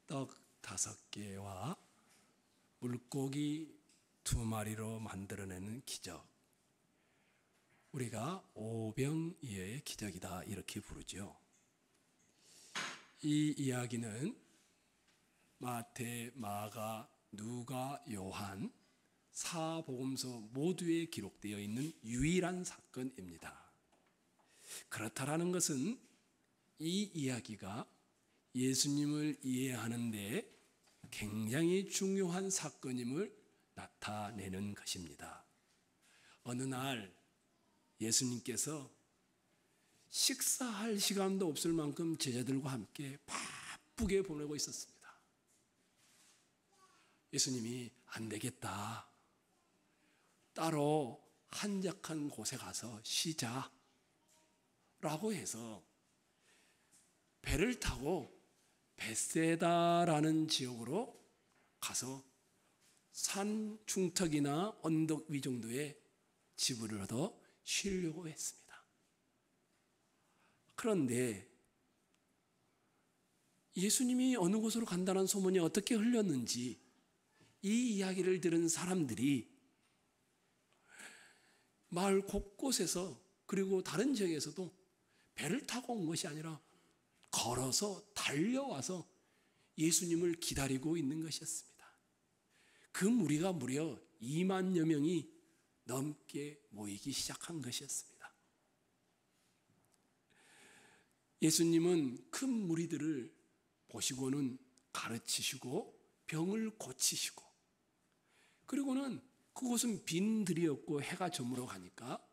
떡 5개와 물고기 2마리로 만들어내는 기적, 우리가 오병이어의 기적이다 이렇게 부르죠. 이 이야기는 마태, 마가, 누가, 요한, 사복음서 모두에 기록되어 있는 유일한 사건입니다. 그렇다라는 것은 이 이야기가 예수님을 이해하는 데 굉장히 중요한 사건임을 나타내는 것입니다. 어느 날 예수님께서 식사할 시간도 없을 만큼 제자들과 함께 바쁘게 보내고 있었습니다. 예수님이 안 되겠다, 따로 한적한 곳에 가서 쉬자 라고 해서 배를 타고 베세다라는 지역으로 가서 산 중턱이나 언덕 위 정도의 집을 얻어 쉬려고 했습니다. 그런데 예수님이 어느 곳으로 간다는 소문이 어떻게 흘렸는지 이 이야기를 들은 사람들이 마을 곳곳에서 그리고 다른 지역에서도 배를 타고 온 것이 아니라 걸어서 달려와서 예수님을 기다리고 있는 것이었습니다. 그 무리가 무려 2만여 명이 넘게 모이기 시작한 것이었습니다. 예수님은 큰 무리들을 보시고는 가르치시고 병을 고치시고, 그리고는 그곳은 빈들이었고 해가 저물어 가니까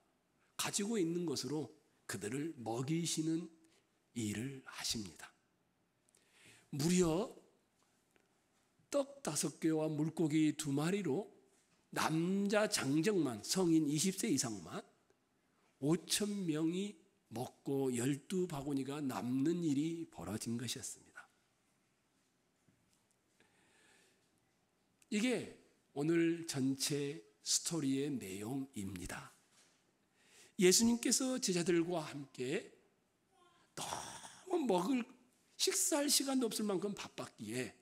가지고 있는 것으로 그들을 먹이시는 일을 하십니다. 무려 떡 5개와 물고기 2마리로 남자 장정만, 성인 20세 이상만 5,000명이 먹고 12바구니가 남는 일이 벌어진 것이었습니다. 이게 오늘 전체 스토리의 내용입니다. 예수님께서 제자들과 함께 너무 식사할 시간도 없을 만큼 바빴기에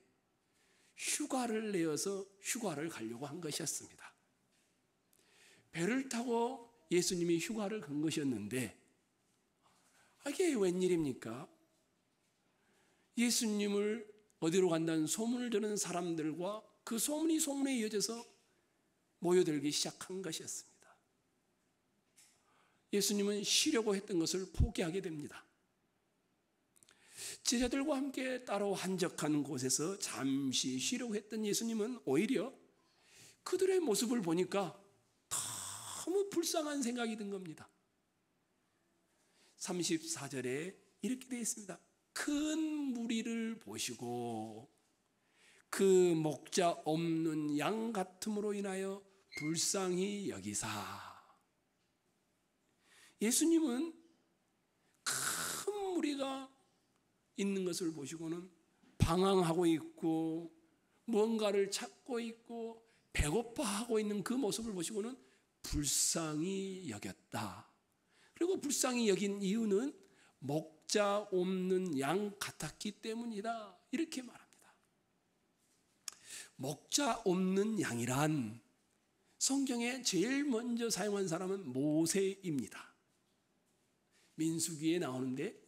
휴가를 내어서 휴가를 가려고 한 것이었습니다. 배를 타고 예수님이 휴가를 간 것이었는데 이게 웬일입니까? 예수님을 어디로 간다는 소문을 듣는 사람들과 그 소문에 이어져서 모여들기 시작한 것이었습니다. 예수님은 쉬려고 했던 것을 포기하게 됩니다. 제자들과 함께 따로 한적한 곳에서 잠시 쉬려고 했던 예수님은 오히려 그들의 모습을 보니까 너무 불쌍한 생각이 든 겁니다. 34절에 이렇게 되어 있습니다. 큰 무리를 보시고 그 목자 없는 양 같음으로 인하여 불쌍히 여기사. 예수님은 큰 무리가 있는 것을 보시고는 방황하고 있고 뭔가를 찾고 있고 배고파하고 있는 그 모습을 보시고는 불쌍히 여겼다. 그리고 불쌍히 여긴 이유는 목자 없는 양 같았기 때문이다, 이렇게 말합니다. 목자 없는 양이란 성경에 제일 먼저 사용한 사람은 모세입니다. 민수기에 나오는데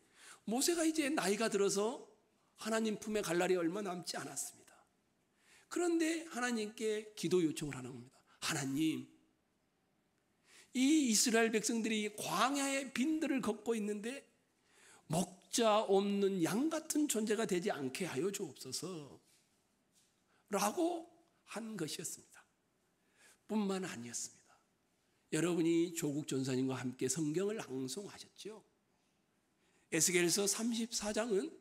모세가 이제 나이가 들어서 하나님 품에 갈 날이 얼마 남지 않았습니다. 그런데 하나님께 기도 요청을 하는 겁니다. 하나님, 이 이스라엘 백성들이 광야의 빈들을 걷고 있는데 목자 없는 양 같은 존재가 되지 않게 하여 주옵소서 라고 한 것이었습니다. 뿐만 아니었습니다. 여러분이 조국 전사님과 함께 성경을 낭송하셨죠. 에스겔서 34장은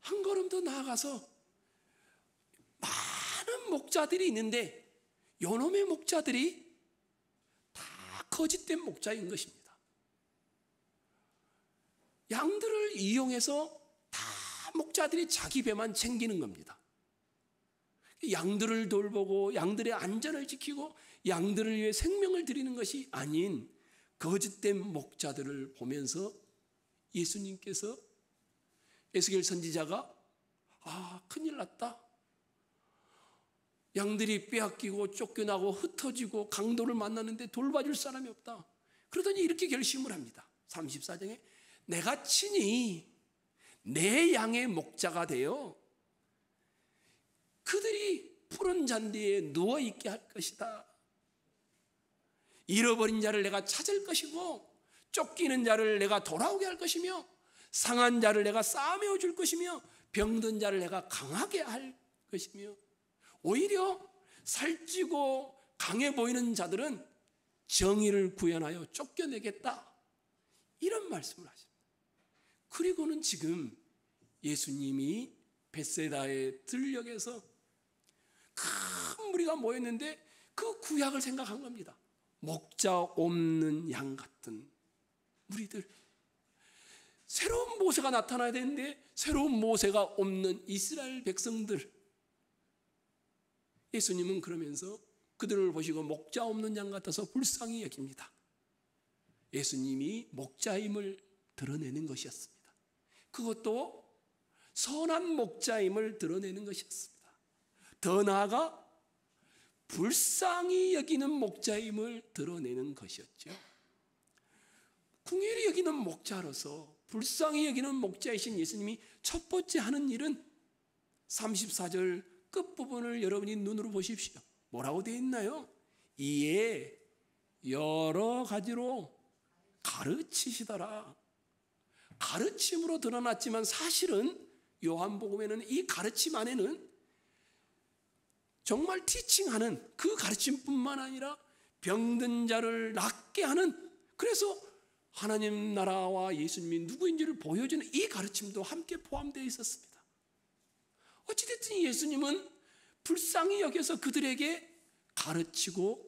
한 걸음 더 나아가서 많은 목자들이 있는데 요놈의 목자들이 다 거짓된 목자인 것입니다. 양들을 이용해서 다 목자들이 자기 배만 챙기는 겁니다. 양들을 돌보고 양들의 안전을 지키고 양들을 위해 생명을 드리는 것이 아닌 거짓된 목자들을 보면서 예수님께서 에스겔 선지자가 아, 큰일 났다. 양들이 빼앗기고 쫓겨나고 흩어지고 강도를 만났는데 돌봐줄 사람이 없다. 그러더니 이렇게 결심을 합니다. 34장에 내가 친히 내 양의 목자가 되어 그들이 푸른 잔디에 누워있게 할 것이다. 잃어버린 자를 내가 찾을 것이고 쫓기는 자를 내가 돌아오게 할 것이며 상한 자를 내가 싸매어 줄 것이며 병든 자를 내가 강하게 할 것이며 오히려 살찌고 강해 보이는 자들은 정의를 구현하여 쫓겨내겠다. 이런 말씀을 하십니다. 그리고는 지금 예수님이 벳세다의 들녘에서 큰 무리가 모였는데 그 구약을 생각한 겁니다. 목자 없는 양 같은 무리들. 새로운 모세가 나타나야 되는데 새로운 모세가 없는 이스라엘 백성들. 예수님은 그러면서 그들을 보시고 목자 없는 양 같아서 불쌍히 여깁니다. 예수님이 목자임을 드러내는 것이었습니다. 그것도 선한 목자임을 드러내는 것이었습니다. 더 나아가 불쌍히 여기는 목자임을 드러내는 것이었죠. 긍휼히 여기는 목자로서 불쌍히 여기는 목자이신 예수님이 첫 번째 하는 일은 34절 끝부분을 여러분이 눈으로 보십시오. 뭐라고 되어 있나요? 이에 여러 가지로 가르치시더라. 가르침으로 드러났지만 사실은 요한복음에는 이 가르침 안에는 정말 티칭하는 그 가르침뿐만 아니라 병든 자를 낫게 하는, 그래서 하나님 나라와 예수님이 누구인지를 보여주는 이 가르침도 함께 포함되어 있었습니다. 어찌됐든 예수님은 불쌍히 여겨서 그들에게 가르치고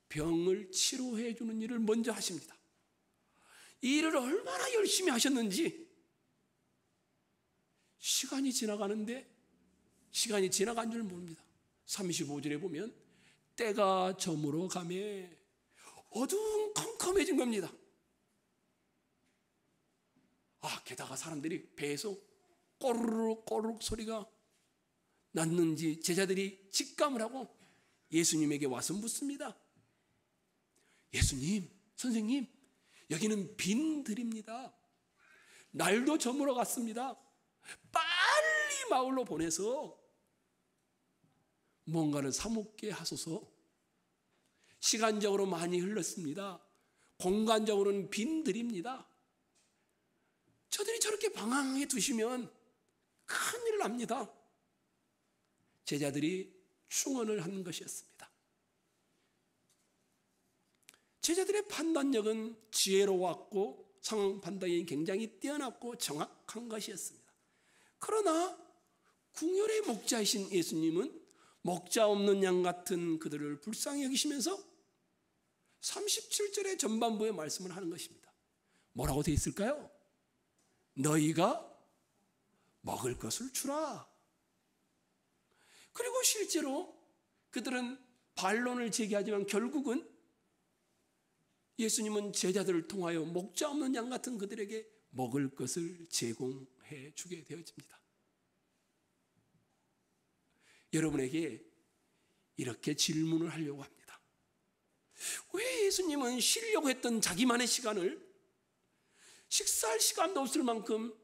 병을 치료해 주는 일을 먼저 하십니다. 이 일을 얼마나 열심히 하셨는지 시간이 지나가는데 시간이 지나간 줄 모릅니다. 35절에 보면 때가 저물어 가매 어두운 컴컴해진 겁니다. 게다가 사람들이 배에서 꼬르륵 꼬르륵 소리가 났는지 제자들이 직감을 하고 예수님에게 와서 묻습니다. 예수님, 선생님, 여기는 빈들입니다. 날도 저물어 갔습니다. 빨리 마을로 보내서 뭔가를 사먹게 하소서. 시간적으로 많이 흘렀습니다. 공간적으로는 빈들입니다. 저들이 저렇게 방황해 두시면 큰일 납니다. 제자들이 충언을 한 것이었습니다. 제자들의 판단력은 지혜로웠고 상황 판단이 굉장히 뛰어났고 정확한 것이었습니다. 그러나 긍휼의 목자이신 예수님은 목자 없는 양 같은 그들을 불쌍히 여기시면서 37절의 전반부의 말씀을 하는 것입니다. 뭐라고 되어 있을까요? 너희가 먹을 것을 주라. 그리고 실제로 그들은 반론을 제기하지만 결국은 예수님은 제자들을 통하여 목자 없는 양 같은 그들에게 먹을 것을 제공해 주게 되어집니다. 여러분에게 이렇게 질문을 하려고 합니다. 왜 예수님은 쉬려고 했던 자기만의 시간을 식사할 시간도 없을 만큼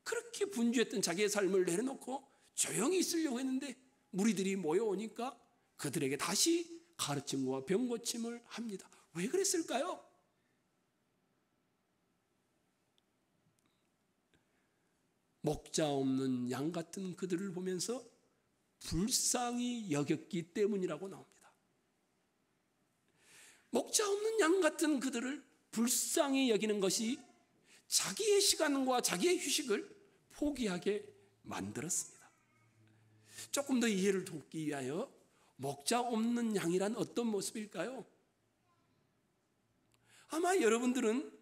그렇게 분주했던 자기의 삶을 내려놓고 조용히 있으려고 했는데 무리들이 모여오니까 그들에게 다시 가르침과 병고침을 합니다. 왜 그랬을까요? 목자 없는 양 같은 그들을 보면서 불쌍히 여겼기 때문이라고 나옵니다. 목자 없는 양 같은 그들을 불쌍히 여기는 것이 자기의 시간과 자기의 휴식을 포기하게 만들었습니다. 조금 더 이해를 돕기 위하여 목자 없는 양이란 어떤 모습일까요? 아마 여러분들은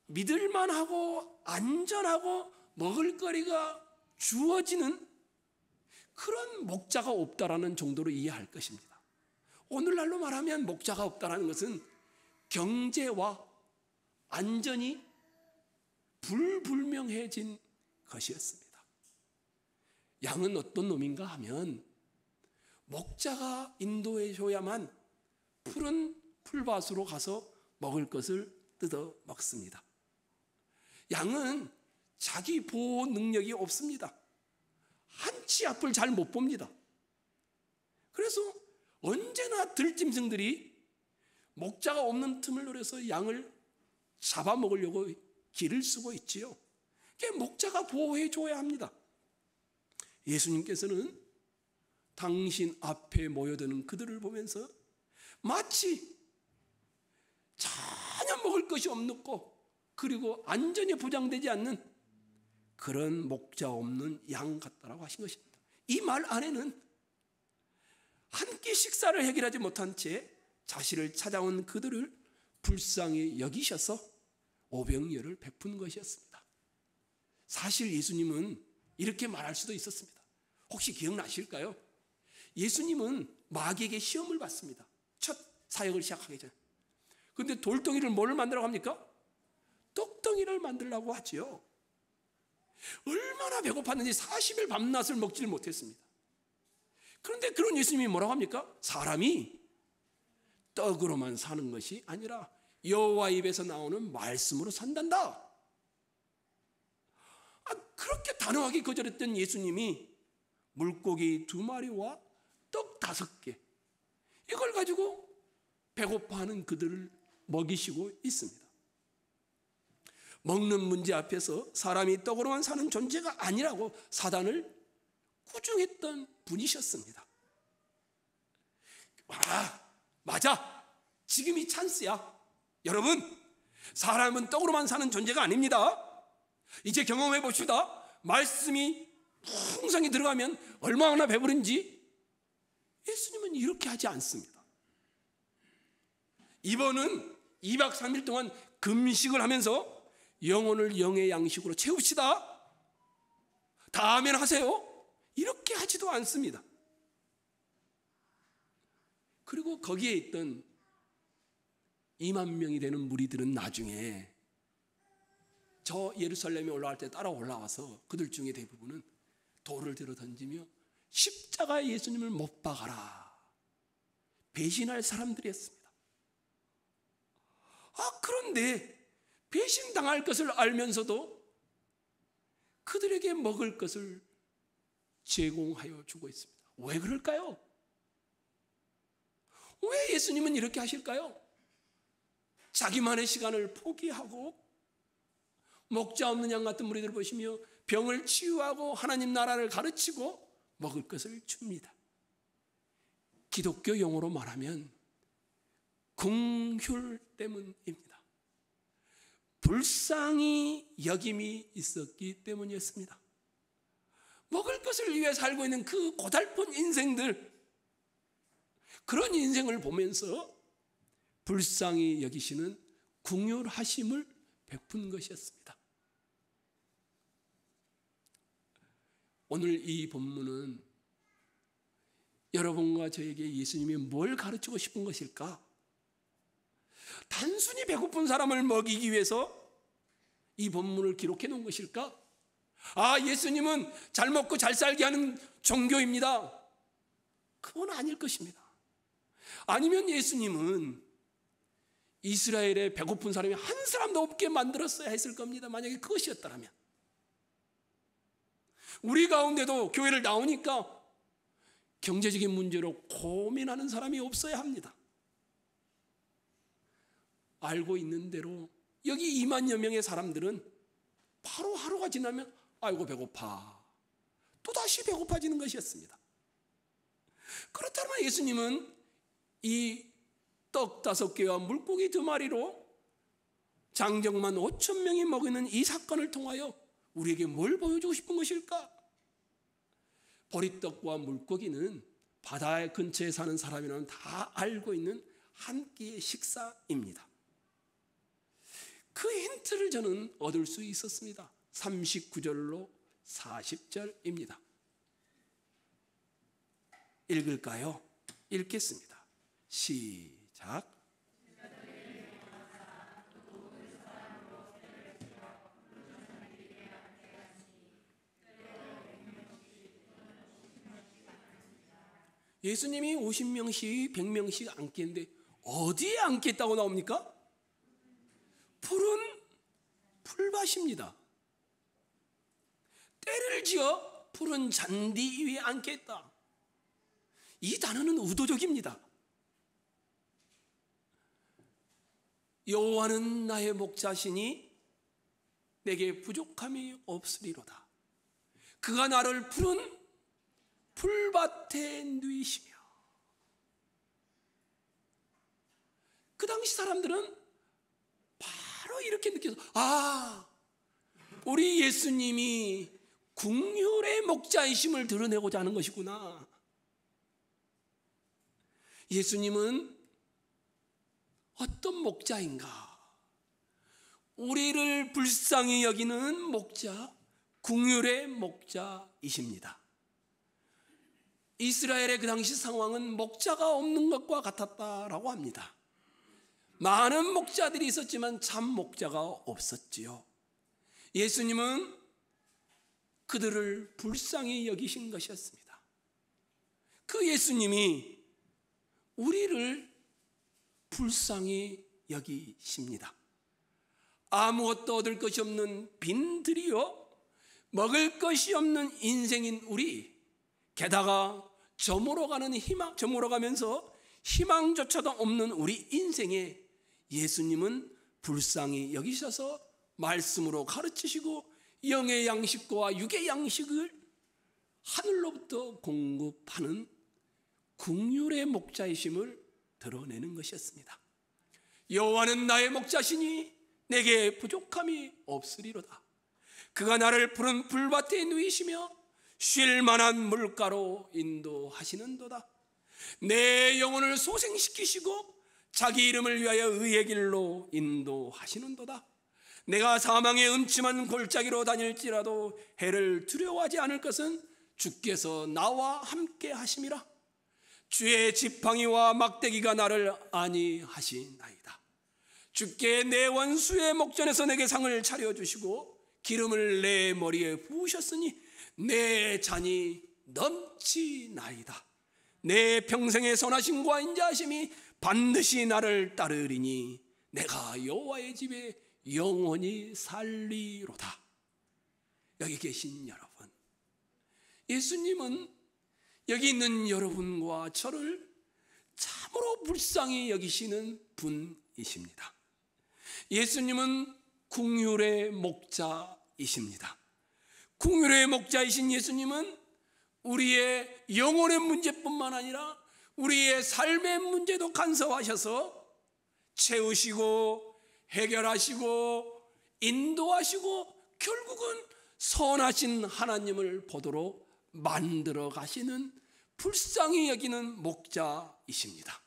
믿을만하고 안전하고 먹을거리가 주어지는 그런 목자가 없다라는 정도로 이해할 것입니다. 오늘날로 말하면 목자가 없다라는 것은 경제와 안전이 불분명해진 것이었습니다. 양은 어떤 놈인가 하면 목자가 인도해 줘야만 푸른 풀밭으로 가서 먹을 것을 뜯어 먹습니다. 양은 자기 보호 능력이 없습니다. 한치 앞을 잘 못 봅니다. 그래서 언제나 들짐승들이 목자가 없는 틈을 노려서 양을 잡아먹으려고 길을 쓰고 있지요. 그게 목자가 보호해 줘야 합니다. 예수님께서는 당신 앞에 모여드는 그들을 보면서 마치 전혀 먹을 것이 없고 그리고 안전이 보장되지 않는 그런 목자 없는 양 같다라고 하신 것입니다. 이 말 안에는 한 끼 식사를 해결하지 못한 채 자신을 찾아온 그들을 불쌍히 여기셔서 오병이어를 베푼 것이었습니다. 사실 예수님은 이렇게 말할 수도 있었습니다. 혹시 기억나실까요? 예수님은 마귀에게 시험을 받습니다. 첫 사역을 시작하기 전에. 그런데 돌덩이를 뭘 만들라고 합니까? 떡덩이를 만들라고 하지요. 얼마나 배고팠는지 40일 밤낮을 먹지를 못했습니다. 그런데 그런 예수님이 뭐라고 합니까? 사람이 떡으로만 사는 것이 아니라 여호와 입에서 나오는 말씀으로 산단다. 그렇게 단호하게 거절했던 예수님이 물고기 2마리와 떡 5개 이걸 가지고 배고파하는 그들을 먹이시고 있습니다. 먹는 문제 앞에서 사람이 떡으로만 사는 존재가 아니라고 사단을 꾸중했던 분이셨습니다. 맞아. 지금이 찬스야. 여러분, 사람은 떡으로만 사는 존재가 아닙니다. 이제 경험해 봅시다. 말씀이 풍성히 들어가면 얼마나 배부른지. 예수님은 이렇게 하지 않습니다. 이번은 2박 3일 동안 금식을 하면서 영혼을 영의 양식으로 채웁시다. 다음엔 하세요. 이렇게 하지도 않습니다. 그리고 거기에 있던 2만 명이 되는 무리들은 나중에 저 예루살렘에 올라갈 때 따라 올라와서 그들 중에 대부분은 돌을 들어 던지며 십자가에 예수님을 못 박아라 배신할 사람들이었습니다. 그런데 배신당할 것을 알면서도 그들에게 먹을 것을 제공하여 주고 있습니다. 왜 그럴까요? 왜 예수님은 이렇게 하실까요? 자기만의 시간을 포기하고 목자 없는 양 같은 무리들을 보시며 병을 치유하고 하나님 나라를 가르치고 먹을 것을 줍니다. 기독교 용어로 말하면 긍휼 때문입니다. 불쌍히 여김이 있었기 때문이었습니다. 먹을 것을 위해 살고 있는 그 고달픈 인생들, 그런 인생을 보면서 불쌍히 여기시는 긍휼하심을 베푼 것이었습니다. 오늘 이 본문은 여러분과 저에게 예수님이 뭘 가르치고 싶은 것일까? 단순히 배고픈 사람을 먹이기 위해서 이 본문을 기록해 놓은 것일까? 예수님은 잘 먹고 잘 살게 하는 종교입니다. 그건 아닐 것입니다. 아니면 예수님은 이스라엘에 배고픈 사람이 한 사람도 없게 만들었어야 했을 겁니다. 만약에 그것이었다면. 우리 가운데도 교회를 나오니까 경제적인 문제로 고민하는 사람이 없어야 합니다. 알고 있는 대로 여기 2만여 명의 사람들은 바로 하루가 지나면 아이고 배고파. 또다시 배고파지는 것이었습니다. 그렇다면 예수님은 이 떡 5개와 물고기 2마리로 장정만 5,000명이 먹이는 이 사건을 통하여 우리에게 뭘 보여주고 싶은 것일까? 보리떡과 물고기는 바다 근처에 사는 사람이라면 다 알고 있는 한 끼의 식사입니다. 그 힌트를 저는 얻을 수 있었습니다. 39절로 40절입니다. 읽을까요? 읽겠습니다. 시작. 예수님이 50명씩 100명씩 앉겠는데 어디에 앉겠다고 나옵니까? 푸른 풀밭입니다. 때를 지어 푸른 잔디 위에 앉겠다. 이 단어는 의도적입니다. 여호와는 나의 목자시니 내게 부족함이 없으리로다. 그가 나를 푸른 풀밭에 누이시며. 그 당시 사람들은 바로 이렇게 느껴서, 우리 예수님이 긍휼의 목자이심을 드러내고자 하는 것이구나. 예수님은 어떤 목자인가? 우리를 불쌍히 여기는 목자, 긍휼의 목자이십니다. 이스라엘의 그 당시 상황은 목자가 없는 것과 같았다라고 합니다. 많은 목자들이 있었지만 참 목자가 없었지요. 예수님은 그들을 불쌍히 여기신 것이었습니다. 그 예수님이 우리를 불쌍히 여기십니다. 아무것도 얻을 것이 없는 빈들이요, 먹을 것이 없는 인생인 우리, 게다가 저물어가면서 희망조차도 없는 우리 인생에 예수님은 불쌍히 여기셔서 말씀으로 가르치시고 영의 양식과 육의 양식을 하늘로부터 공급하는 긍휼의 목자이심을 드러내는 것이었습니다. 여호와는 나의 목자시니 내게 부족함이 없으리로다. 그가 나를 푸른 풀밭에 누이시며 쉴 만한 물가로 인도하시는도다. 내 영혼을 소생시키시고 자기 이름을 위하여 의의 길로 인도하시는도다. 내가 사망의 음침한 골짜기로 다닐지라도 해를 두려워하지 않을 것은 주께서 나와 함께 하심이라. 주의 지팡이와 막대기가 나를 안위하시나이다. 주께 내 원수의 목전에서 내게 상을 차려주시고 기름을 내 머리에 부으셨으니 내 잔이 넘치나이다. 내 평생의 선하심과 인자하심이 반드시 나를 따르리니 내가 여호와의 집에 영원히 살리로다. 여기 계신 여러분, 예수님은 여기 있는 여러분과 저를 참으로 불쌍히 여기시는 분이십니다. 예수님은 긍휼의 목자이십니다. 긍휼의 목자이신 예수님은 우리의 영혼의 문제뿐만 아니라 우리의 삶의 문제도 간섭하셔서 채우시고 해결하시고 인도하시고 결국은 선하신 하나님을 보도록 만들어 가시는 불쌍히 여기는 목자이십니다.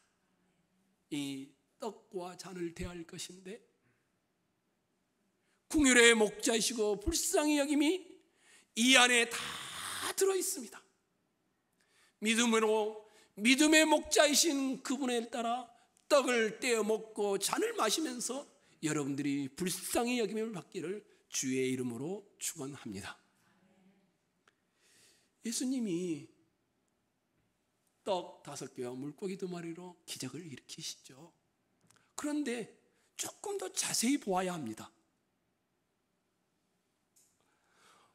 이 떡과 잔을 대할 것인데 긍휼의 목자이시고 불쌍히 여김이 이 안에 다 들어 있습니다. 믿음의 목자이신 그분에 따라 떡을 떼어 먹고 잔을 마시면서 여러분들이 불쌍히 여김을 받기를 주의 이름으로 축원합니다. 예수님이 떡 5개와 물고기 2마리로 기적을 일으키시죠. 그런데 조금 더 자세히 보아야 합니다.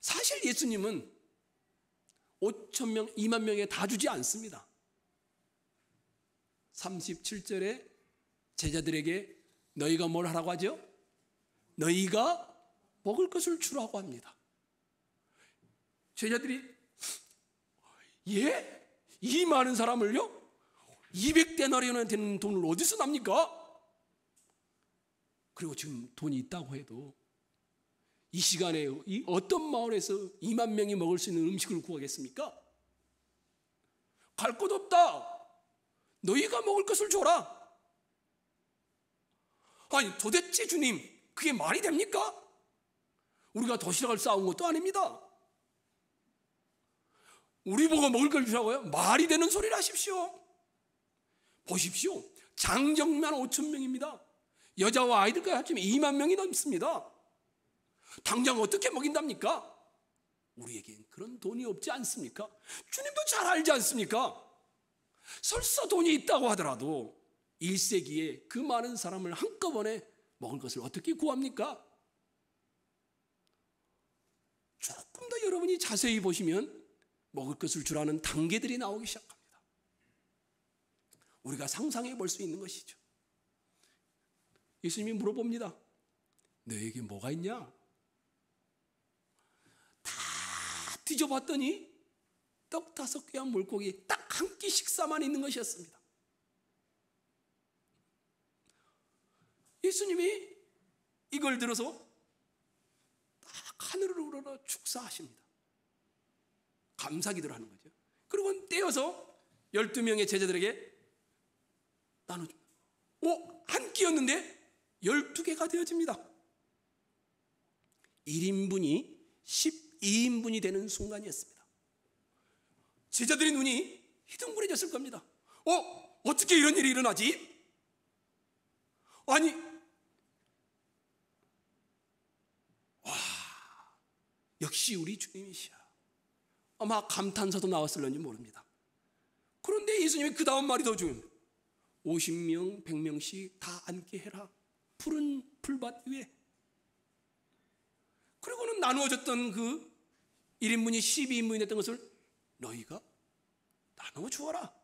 사실 예수님은 5,000명, 2만 명에 다 주지 않습니다. 37절에 제자들에게 너희가 뭘 하라고 하죠? 너희가 먹을 것을 주라고 합니다. 제자들이 예? 이 많은 사람을요? 200데나리온이나 되는 돈을 어디서 납니까? 그리고 지금 돈이 있다고 해도 이 시간에 이 어떤 마을에서 2만 명이 먹을 수 있는 음식을 구하겠습니까? 갈 곳 없다. 너희가 먹을 것을 줘라. 아니 도대체 주님, 그게 말이 됩니까? 우리가 도시락을 싸운 것도 아닙니다. 우리 보고 먹을 걸 주라고요? 말이 되는 소리를 하십시오. 보십시오. 장정만 5,000명입니다. 여자와 아이들까지 합치면 2만 명이 넘습니다. 당장 어떻게 먹인답니까? 우리에겐 그런 돈이 없지 않습니까? 주님도 잘 알지 않습니까? 설사 돈이 있다고 하더라도 1세기에 그 많은 사람을 한꺼번에 먹을 것을 어떻게 구합니까? 조금 더 여러분이 자세히 보시면 먹을 것을 주라는 단계들이 나오기 시작합니다. 우리가 상상해 볼 수 있는 것이죠. 예수님이 물어봅니다. 너에게 뭐가 있냐? 다 뒤져봤더니 떡 5개와 물고기 딱 한 끼 식사만 있는 것이었습니다. 예수님이 이걸 들어서 딱 하늘을 우러러 축사하십니다. 감사기도를 하는 거죠. 그리고 떼어서 12명의 제자들에게 나눠줍니다. 한 끼였는데 12개가 되어집니다. 1인분이 12인분이 되는 순간이었습니다. 제자들의 눈이 희둥그레졌을 겁니다. 어떻게 이런 일이 일어나지? 아니, 역시 우리 주님이시야. 아마 감탄사도 나왔을런지 모릅니다. 그런데 예수님이 그 다음 말이 더 중요합니다. 50명, 100명씩 다 앉게 해라. 푸른 풀밭 위에. 그리고는 나누어졌던 그 1인분이 12인분이 됐던 것을 너희가 나누어 주어라.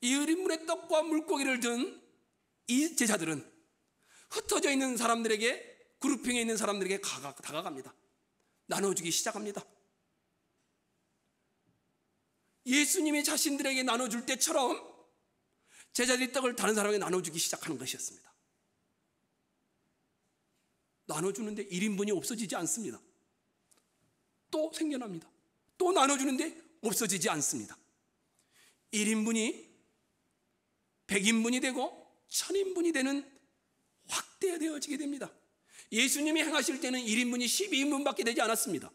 이 1인분의 떡과 물고기를 든 이 제자들은 흩어져 있는 사람들에게, 그룹핑에 있는 사람들에게 다가갑니다. 나눠주기 시작합니다. 예수님이 자신들에게 나눠줄 때처럼 제자들이 떡을 다른 사람에게 나눠주기 시작하는 것이었습니다. 나눠주는데 1인분이 없어지지 않습니다. 또 생겨납니다. 또 나눠주는데 없어지지 않습니다. 1인분이 100인분이 되고 1000인분이 되는 확대되어지게 됩니다. 예수님이 행하실 때는 1인분이 12인분밖에 되지 않았습니다.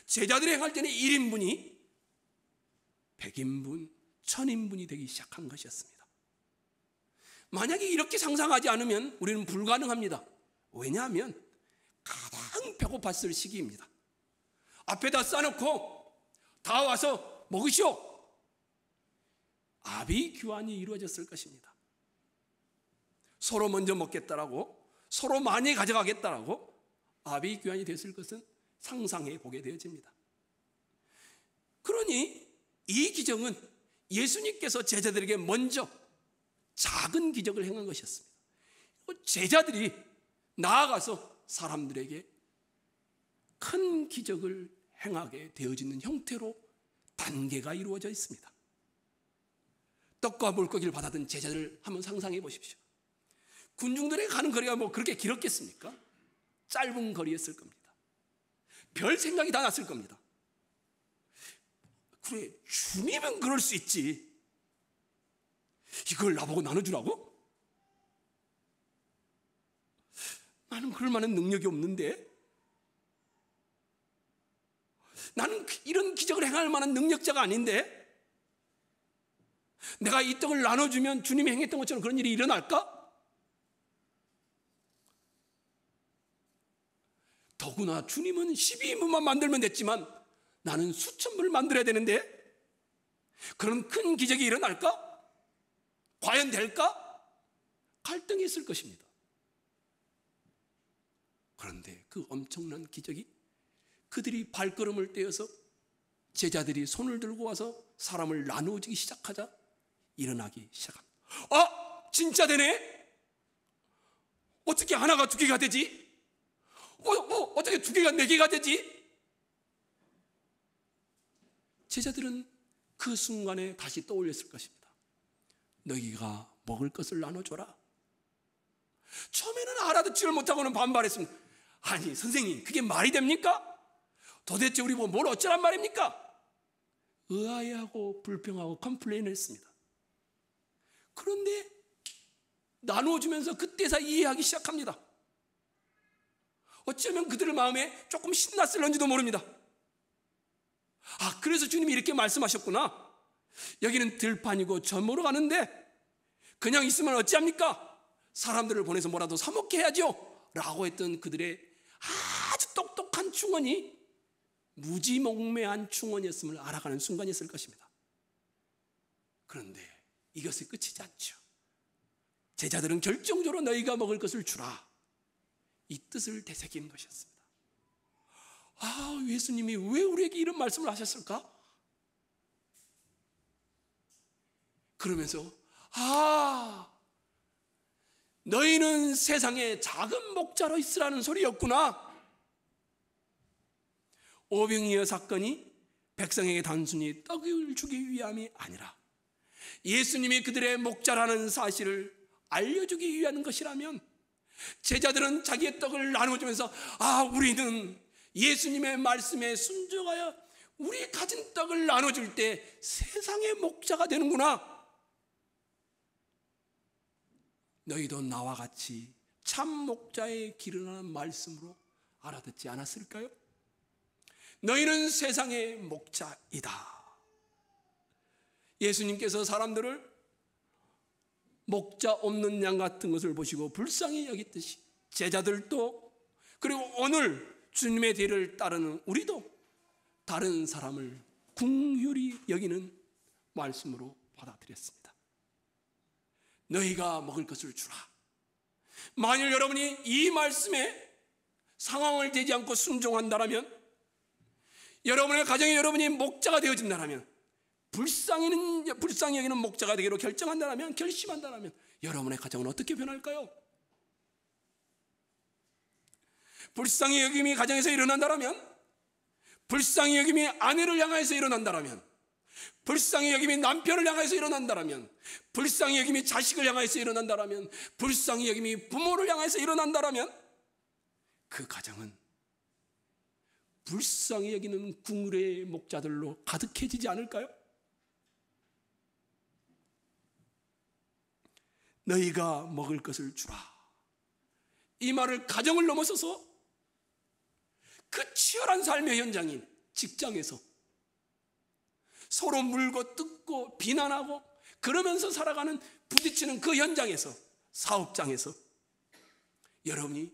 제자들이 행할 때는 1인분이 100인분, 1000인분이 되기 시작한 것이었습니다. 만약에 이렇게 상상하지 않으면 우리는 불가능합니다. 왜냐하면 가장 배고팠을 시기입니다. 앞에다 싸놓고 다 와서 먹으시오. 아비규환이 이루어졌을 것입니다. 서로 먼저 먹겠다라고, 서로 많이 가져가겠다라고 아비규환이 됐을 것은 상상해 보게 되어집니다. 그러니 이 기적은 예수님께서 제자들에게 먼저 작은 기적을 행한 것이었습니다. 제자들이 나아가서 사람들에게 큰 기적을 행하게 되어지는 형태로 단계가 이루어져 있습니다. 떡과 물고기를 받아든 제자들을 한번 상상해 보십시오. 군중들에게 가는 거리가 뭐 그렇게 길었겠습니까? 짧은 거리였을 겁니다. 별 생각이 다 났을 겁니다. 그래, 주님은 그럴 수 있지. 이걸 나보고 나눠주라고? 나는 그럴 만한 능력이 없는데, 나는 이런 기적을 행할 만한 능력자가 아닌데, 내가 이 떡을 나눠주면 주님이 행했던 것처럼 그런 일이 일어날까? 더구나 주님은 12인분만 만들면 됐지만 나는 수천 분을 만들어야 되는데 그런 큰 기적이 일어날까? 과연 될까? 갈등이 있을 것입니다. 그런데 그 엄청난 기적이 그들이 발걸음을 떼어서 제자들이 손을 들고 와서 사람을 나누어주기 시작하자 일어나기 시작합니다. 진짜 되네? 어떻게 하나가 2개가 되지? 어떻게 2개가 4개가 되지? 제자들은 그 순간에 다시 떠올렸을 것입니다. 너희가 먹을 것을 나눠줘라. 처음에는 알아듣지를 못하고는 반발했습니다. 아니 선생님, 그게 말이 됩니까? 도대체 우리 보고 뭘 어쩌란 말입니까? 의아해하고 불평하고 컴플레인을 했습니다. 그런데 나누어주면서 그때서 이해하기 시작합니다. 어쩌면 그들의 마음에 조금 신났을런지도 모릅니다. 그래서 주님이 이렇게 말씀하셨구나. 여기는 들판이고 저물어 가는데 그냥 있으면 어찌합니까? 사람들을 보내서 뭐라도 사먹게 해야죠 라고 했던 그들의 아주 똑똑한 충언이 무지몽매한 충언이었음을 알아가는 순간이었을 것입니다. 그런데 이것이 끝이지 않죠. 제자들은 결정적으로 너희가 먹을 것을 주라, 이 뜻을 되새긴 것이었습니다. 예수님이 왜 우리에게 이런 말씀을 하셨을까? 그러면서 너희는 세상에 작은 목자로 있으라는 소리였구나. 오병이어 사건이 백성에게 단순히 떡을 주기 위함이 아니라 예수님이 그들의 목자라는 사실을 알려주기 위한 것이라면, 제자들은 자기의 떡을 나눠주면서 우리는 예수님의 말씀에 순종하여 우리 가진 떡을 나눠줄 때 세상의 목자가 되는구나. 너희도 나와 같이 참 목자의 길을 하는 말씀으로 알아듣지 않았을까요? 너희는 세상의 목자이다. 예수님께서 사람들을 목자 없는 양 같은 것을 보시고 불쌍히 여겼듯이 제자들도, 그리고 오늘 주님의 뒤를 따르는 우리도 다른 사람을 긍휼히 여기는 말씀으로 받아들였습니다. 너희가 먹을 것을 주라. 만일 여러분이 이 말씀에 상황을 대지 않고 순종한다면, 여러분의 가정에 여러분이 목자가 되어진다면, 불쌍히 여기는 목자가 되기로 결정한다면, 결심한다면 여러분의 가정은 어떻게 변할까요? 불쌍히 여김이 가정에서 일어난다면, 불쌍히 여김이 아내를 향해서 일어난다면, 불쌍히 여김이 남편을 향해서 일어난다면, 불쌍히 여김이 자식을 향해서 일어난다면, 불쌍히 여김이 부모를 향해서 일어난다면, 그 가정은 불쌍히 여기는 긍휼의 목자들로 가득해지지 않을까요? 너희가 먹을 것을 주라, 이 말을 가정을 넘어서서 그 치열한 삶의 현장인 직장에서 서로 물고 뜯고 비난하고 그러면서 살아가는, 부딪히는 그 현장에서, 사업장에서 여러분이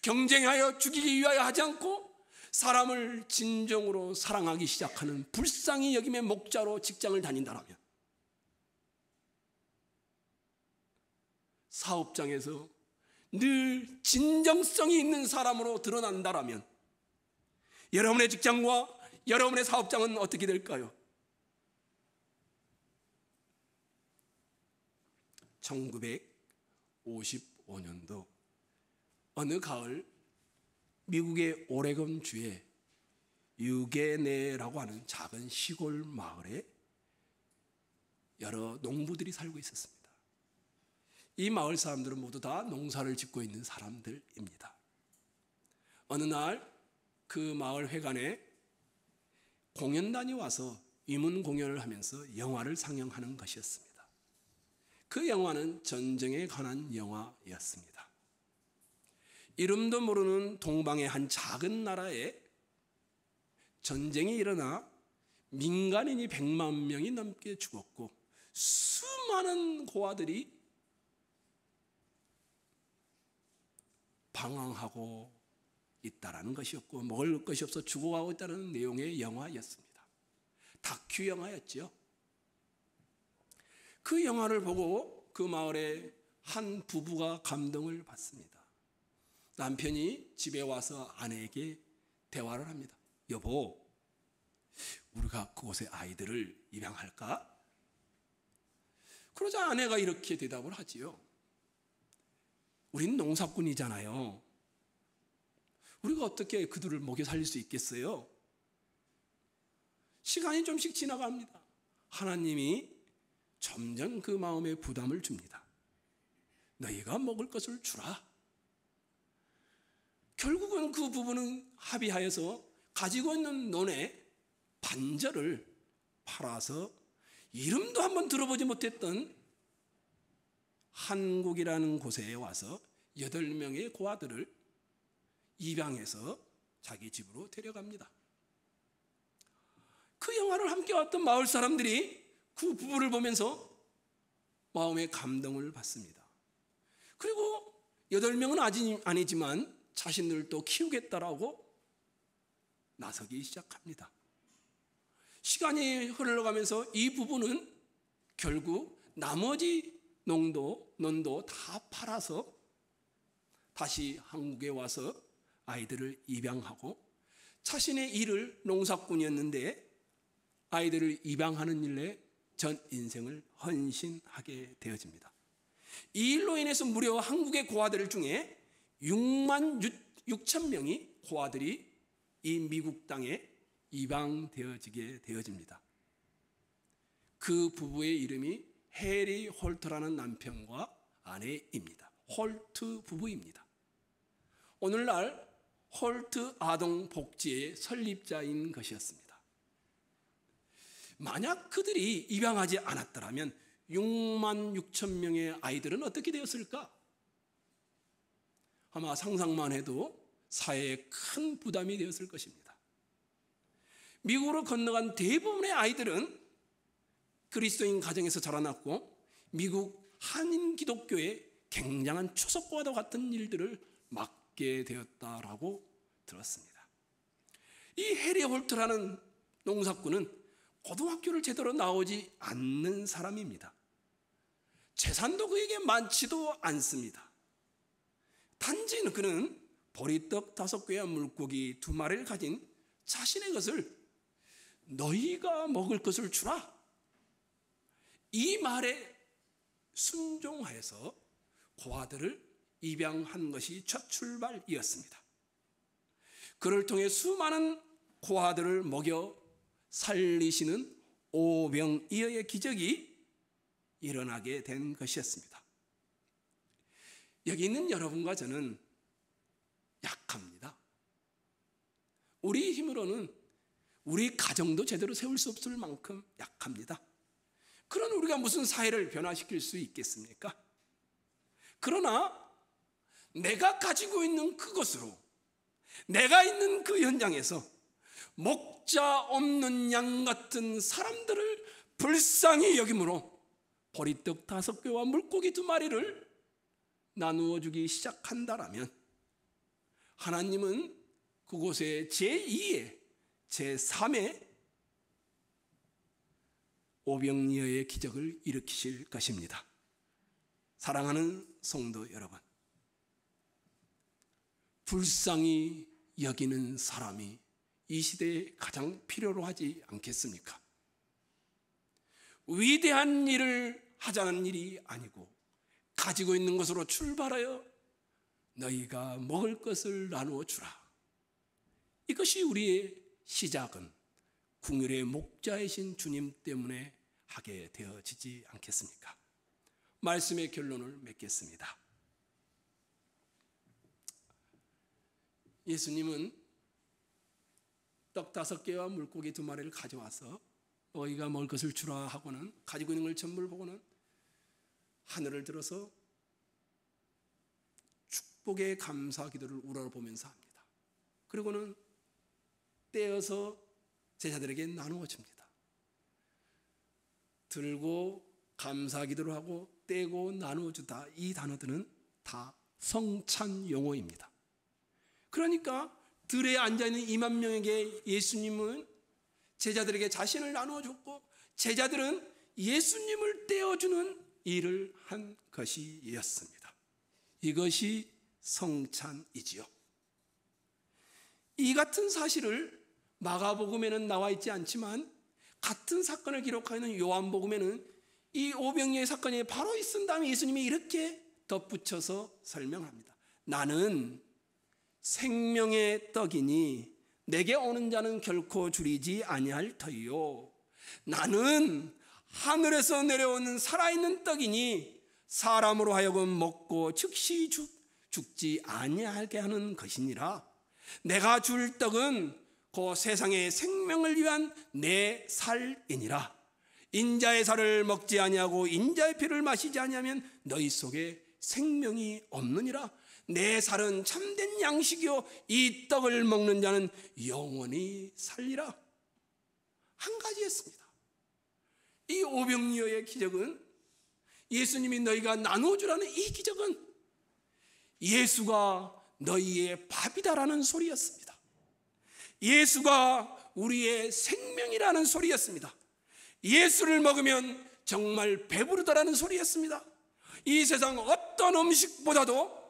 경쟁하여 죽이기 위하여 하지 않고 사람을 진정으로 사랑하기 시작하는 불쌍히 여김의 목자로 직장을 다닌다면, 사업장에서 늘 진정성이 있는 사람으로 드러난다면, 여러분의 직장과 여러분의 사업장은 어떻게 될까요? 1955년도 어느 가을, 미국의 오레곤 주의 유게네라고 하는 작은 시골 마을에 여러 농부들이 살고 있었습니다. 이 마을 사람들은 모두 다 농사를 짓고 있는 사람들입니다. 어느 날 그 마을 회관에 공연단이 와서 위문 공연을 하면서 영화를 상영하는 것이었습니다. 그 영화는 전쟁에 관한 영화였습니다. 이름도 모르는 동방의 한 작은 나라에 전쟁이 일어나 민간인이 100만 명이 넘게 죽었고, 수많은 고아들이 방황하고 있다라는 것이었고, 먹을 것이 없어 죽어가고 있다는 내용의 영화였습니다. 다큐 영화였죠. 그 영화를 보고 그 마을의 한 부부가 감동을 받습니다. 남편이 집에 와서 아내에게 대화를 합니다. 여보, 우리가 그곳에 아이들을 입양할까? 그러자 아내가 이렇게 대답을 하지요. 우린 농사꾼이잖아요. 우리가 어떻게 그들을 먹여 살릴 수 있겠어요? 시간이 좀씩 지나갑니다. 하나님이 점점 그 마음에 부담을 줍니다. 너희가 먹을 것을 주라. 결국은 그 부부는 합의하여서 가지고 있는 논에 반절을 팔아서 이름도 한번 들어보지 못했던 한국이라는 곳에 와서 8명의 고아들을 입양해서 자기 집으로 데려갑니다. 그 영화를 함께 왔던 마을 사람들이 그 부부를 보면서 마음에 감동을 받습니다. 그리고 8명은 아니지만 자신들도 키우겠다라고 나서기 시작합니다. 시간이 흘러가면서 이 부부는 결국 나머지 논도 다 팔아서 다시 한국에 와서 아이들을 입양하고 자신의 일을 농사꾼이었는데 아이들을 입양하는 일에 전 인생을 헌신하게 되어집니다. 이 일로 인해서 무려 한국의 고아들 중에 6만 6천 명이 고아들이 이 미국 땅에 입양되어지게 되어집니다. 그 부부의 이름이 해리 홀트라는 남편과 아내입니다. 홀트 부부입니다. 오늘날 홀트 아동복지의 설립자인 것이었습니다. 만약 그들이 입양하지 않았더라면 6만 6천 명의 아이들은 어떻게 되었을까? 아마 상상만 해도 사회에 큰 부담이 되었을 것입니다. 미국으로 건너간 대부분의 아이들은 그리스도인 가정에서 자라났고 미국 한인 기독교의 굉장한 추석과도 같은 일들을 맡게 되었다라고 들었습니다. 이 해리 홀트라는 농사꾼은 고등학교를 제대로 나오지 않는 사람입니다. 재산도 그에게 많지도 않습니다. 단지 그는 보리떡 5개와 물고기 2마리를 가진 자신의 것을 너희가 먹을 것을 주라, 이 말에 순종하여서 고아들을 입양한 것이 첫 출발이었습니다. 그를 통해 수많은 고아들을 먹여 살리시는 오병이어의 기적이 일어나게 된 것이었습니다. 여기 있는 여러분과 저는 약합니다. 우리 힘으로는 우리 가정도 제대로 세울 수 없을 만큼 약합니다. 그런 우리가 무슨 사회를 변화시킬 수 있겠습니까? 그러나 내가 가지고 있는 그것으로, 내가 있는 그 현장에서 목자 없는 양 같은 사람들을 불쌍히 여김으로 보리떡 5개와 물고기 2마리를 나누어 주기 시작한다라면 하나님은 그곳에 제2의 제3의 오병이어의 기적을 일으키실 것입니다. 사랑하는 성도 여러분, 불쌍히 여기는 사람이 이 시대에 가장 필요로 하지 않겠습니까? 위대한 일을 하자는 일이 아니고 가지고 있는 것으로 출발하여 너희가 먹을 것을 나누어 주라. 이것이 우리의 시작은 궁율의 목자이신 주님 때문에 하게 되어지지 않겠습니까? 말씀의 결론을 맺겠습니다. 예수님은 떡 5개와 물고기 2마리를 가져와서 너희가 먹을 것을 주라 하고는 가지고 있는 걸 전부를 보고는 하늘을 들어서 축복의 감사 기도를 우러러보면서 합니다. 그리고는 떼어서 제자들에게 나누어 줍니다. 들고 감사 기도를 하고 떼고 나누어 주다, 이 단어들은 다 성찬 용어입니다. 그러니까 들에 앉아있는 2만 명에게 예수님은 제자들에게 자신을 나누어 줬고 제자들은 예수님을 떼어주는 일을 한 것이었습니다. 이것이 성찬이지요. 이 같은 사실을 마가복음에는 나와 있지 않지만 같은 사건을 기록하는 요한복음에는 이 오병이어의 사건이 바로 있은 다음에 예수님이 이렇게 덧붙여서 설명합니다. 나는 생명의 떡이니 내게 오는 자는 결코 줄이지 아니할 터이요, 나는 하늘에서 내려오는 살아있는 떡이니 사람으로 하여금 먹고 즉시 죽지 아니하게 하는 것이니라. 내가 줄 떡은 그 세상의 생명을 위한 내 살이니라. 인자의 살을 먹지 아니하고 인자의 피를 마시지 아니하면 너희 속에 생명이 없느니라. 내 살은 참된 양식이요 이 떡을 먹는 자는 영원히 살리라. 한 가지였습니다. 이 오병이어의 기적은, 예수님이 너희가 나누어주라는 이 기적은 예수가 너희의 밥이다라는 소리였습니다. 예수가 우리의 생명이라는 소리였습니다. 예수를 먹으면 정말 배부르다라는 소리였습니다. 이 세상 어떤 음식보다도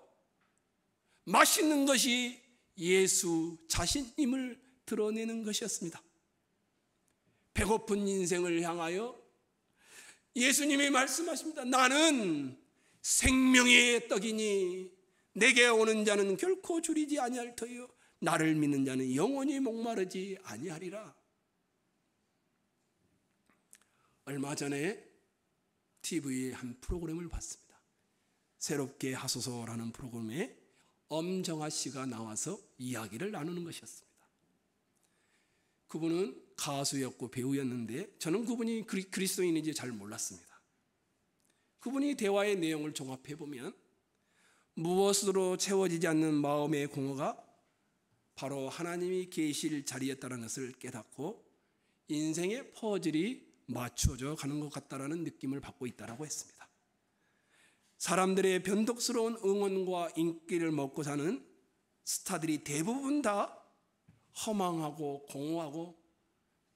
맛있는 것이 예수 자신임을 드러내는 것이었습니다. 배고픈 인생을 향하여 예수님이 말씀하십니다. 나는 생명의 떡이니 내게 오는 자는 결코 줄이지 아니할 터이요 나를 믿는 자는 영원히 목마르지 아니하리라. 얼마 전에 TV에 한 프로그램을 봤습니다. 새롭게 하소서라는 프로그램에 엄정화 씨가 나와서 이야기를 나누는 것이었습니다. 그분은 가수였고 배우였는데 저는 그분이 그리스도인인지 잘 몰랐습니다. 그분이 대화의 내용을 종합해 보면 무엇으로 채워지지 않는 마음의 공허가 바로 하나님이 계실 자리였다는 것을 깨닫고 인생의 퍼즐이 맞춰져 가는 것 같다라는 느낌을 받고 있다라고 했습니다. 사람들의 변덕스러운 응원과 인기를 먹고 사는 스타들이 대부분 다 허망하고 공허하고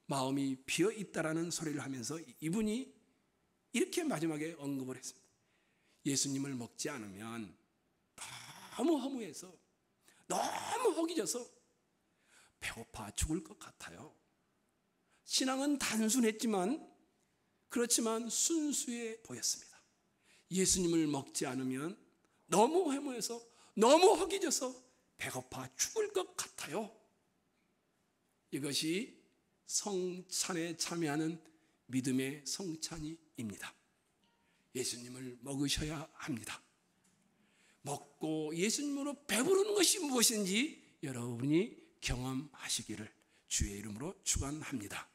마음이 비어 있다라는 소리를 하면서 이분이 이렇게 마지막에 언급을 했습니다. 예수님을 먹지 않으면 너무 허무해서 너무 허기져서 배고파 죽을 것 같아요. 신앙은 단순했지만 그렇지만 순수해 보였습니다. 예수님을 먹지 않으면 너무 허무해서 너무 허기져서 배고파 죽을 것 같아요. 이것이 성찬에 참여하는 믿음의 성찬이입니다. 예수님을 먹으셔야 합니다. 먹고 예수님으로 배부르는 것이 무엇인지 여러분이 경험하시기를 주의 이름으로 축원합니다.